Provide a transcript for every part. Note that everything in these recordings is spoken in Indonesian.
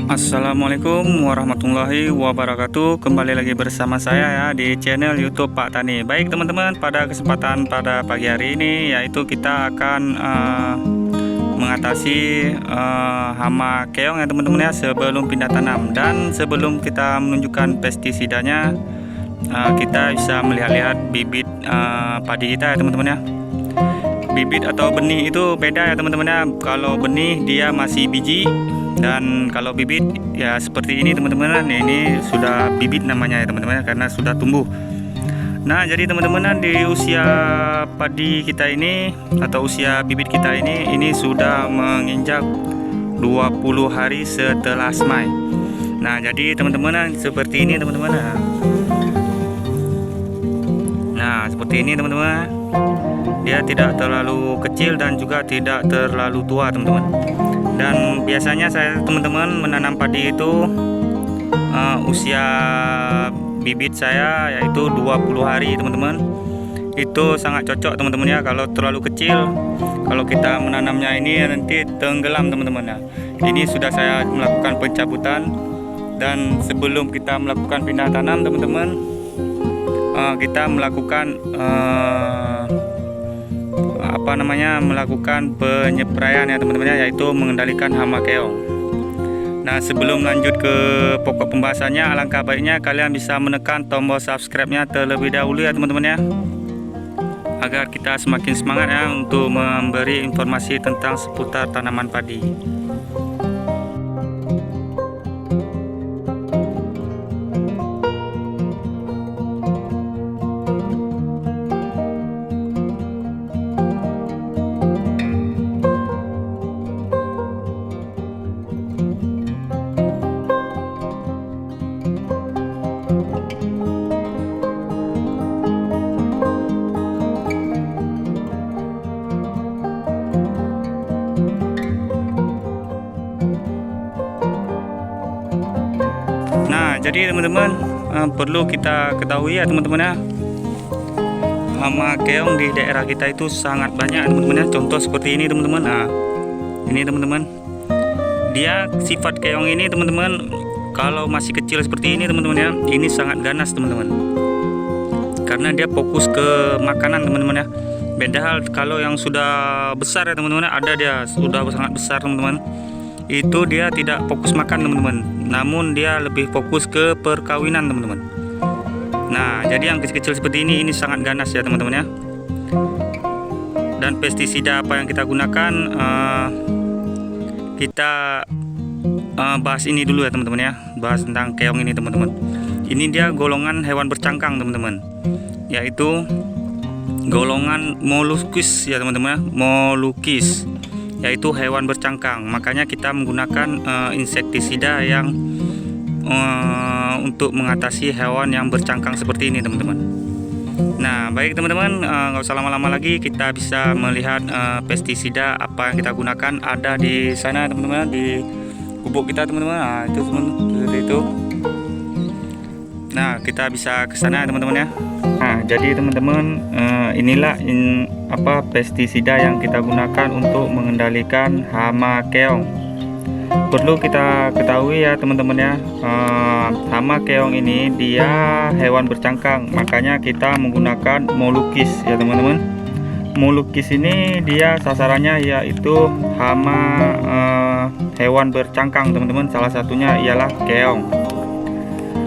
Assalamualaikum warahmatullahi wabarakatuh. Kembali lagi bersama saya ya di channel YouTube Pak Tani. Baik teman-teman, pada kesempatan pada pagi hari ini yaitu kita akan mengatasi hama keong ya teman-teman ya sebelum pindah tanam. Dan sebelum kita menunjukkan pestisidanya, kita bisa melihat-lihat bibit padi kita ya teman-teman ya. Bibit atau benih itu beda ya teman-teman ya. Kalau benih dia masih biji, dan kalau bibit ya seperti ini teman-teman. Ini sudah bibit namanya ya teman-teman, karena sudah tumbuh. Nah, jadi teman-teman, di usia padi kita ini atau usia bibit kita ini sudah menginjak 20 hari setelah semai. Nah, jadi teman-teman seperti ini teman-teman. Nah, seperti ini teman-teman. Dia tidak terlalu kecil dan juga tidak terlalu tua teman-teman. Dan biasanya saya teman-teman menanam padi itu usia bibit saya yaitu 20 hari teman-teman. Itu sangat cocok teman-teman ya. Kalau terlalu kecil, kalau kita menanamnya ini nanti tenggelam teman-teman ya. Ini sudah saya melakukan pencabutan, dan sebelum kita melakukan pindah tanam teman-teman, kita melakukan melakukan penyepraian ya teman-teman ya, yaitu mengendalikan hama keong. Nah, sebelum lanjut ke pokok pembahasannya, alangkah baiknya kalian bisa menekan tombol subscribe-nya terlebih dahulu ya teman-teman ya, agar kita semakin semangat ya untuk memberi informasi tentang seputar tanaman padi. Jadi teman-teman, perlu kita ketahui ya teman-teman ya, hama keong di daerah kita itu sangat banyak teman-teman ya. Contoh seperti ini teman-teman. Nah, ini teman-teman, dia sifat keong ini teman-teman, kalau masih kecil seperti ini teman-teman ya, ini sangat ganas teman-teman, karena dia fokus ke makanan teman-teman ya. Beda hal kalau yang sudah besar ya teman-teman, ada dia sudah sangat besar teman-teman, itu dia tidak fokus makan teman-teman, namun dia lebih fokus ke perkawinan teman-teman. Nah, jadi yang kecil-kecil seperti ini sangat ganas ya teman-teman ya. Dan pestisida apa yang kita gunakan, kita bahas ini dulu ya teman-teman ya, bahas tentang keong ini teman-teman. Ini dia golongan hewan bercangkang teman-teman, yaitu golongan molukis ya teman-teman ya, molukis, yaitu hewan bercangkang. Makanya kita menggunakan insektisida yang untuk mengatasi hewan yang bercangkang seperti ini teman-teman. Nah, baik teman-teman, nggak usah lama-lama lagi, kita bisa melihat pestisida apa yang kita gunakan ada di sana teman-teman, di gubuk kita teman-teman. Nah, itu seperti itu. Nah, kita bisa ke sana teman-teman ya. Nah, jadi teman-teman, inilah pestisida yang kita gunakan untuk mengendalikan hama keong. Perlu kita ketahui ya teman-teman ya, hama keong ini dia hewan bercangkang, makanya kita menggunakan molukis ya teman-teman. Molukis ini dia sasarannya yaitu hama hewan bercangkang teman-teman, salah satunya ialah keong.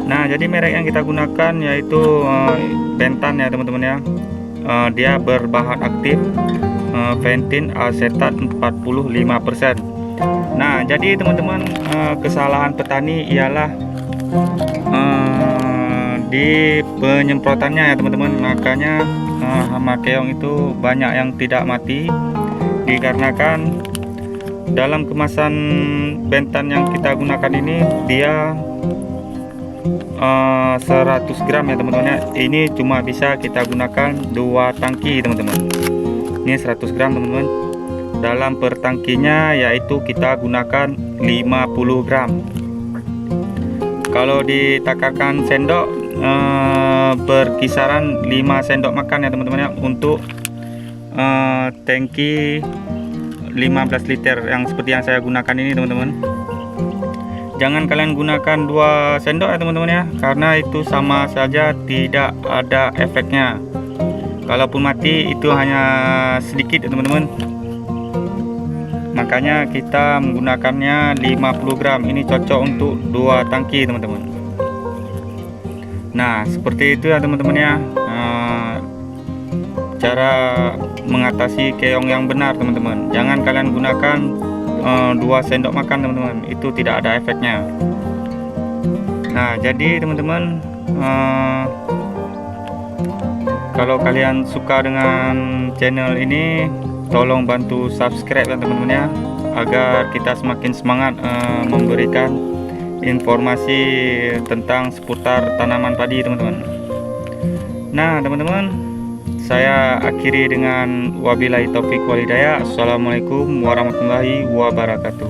Nah, jadi merek yang kita gunakan yaitu Bentan ya teman-teman ya. Dia berbahan aktif pentin asetat 45%. Nah, jadi teman-teman, kesalahan petani ialah di penyemprotannya ya teman-teman. Makanya hama keong itu banyak yang tidak mati, dikarenakan dalam kemasan Bentan yang kita gunakan ini dia 100 gram ya teman-teman ya. Ini cuma bisa kita gunakan 2 tangki teman-teman. Ini 100 gram teman-teman. Dalam per tangkinya yaitu kita gunakan 50 gram. Kalau ditakarkan sendok, berkisaran 5 sendok makan ya teman-teman ya, untuk tangki 15 liter yang seperti yang saya gunakan ini teman-teman. jangan kalian gunakan 2 sendok ya teman-teman ya, karena itu sama saja tidak ada efeknya. Kalaupun mati itu hanya sedikit ya teman-teman. Makanya kita menggunakannya 50 gram. Ini cocok untuk 2 tangki teman-teman. Nah seperti itu ya teman-teman ya, cara mengatasi keong yang benar teman-teman. Jangan kalian gunakan 2 sendok makan teman-teman, itu tidak ada efeknya. Nah jadi teman-teman, kalau kalian suka dengan channel ini, tolong bantu subscribe ya teman-teman ya, agar kita semakin semangat memberikan informasi tentang seputar tanaman padi teman-teman. Nah teman-teman, saya akhiri dengan wabillahi taufik wal hidayah. Assalamualaikum warahmatullahi wabarakatuh.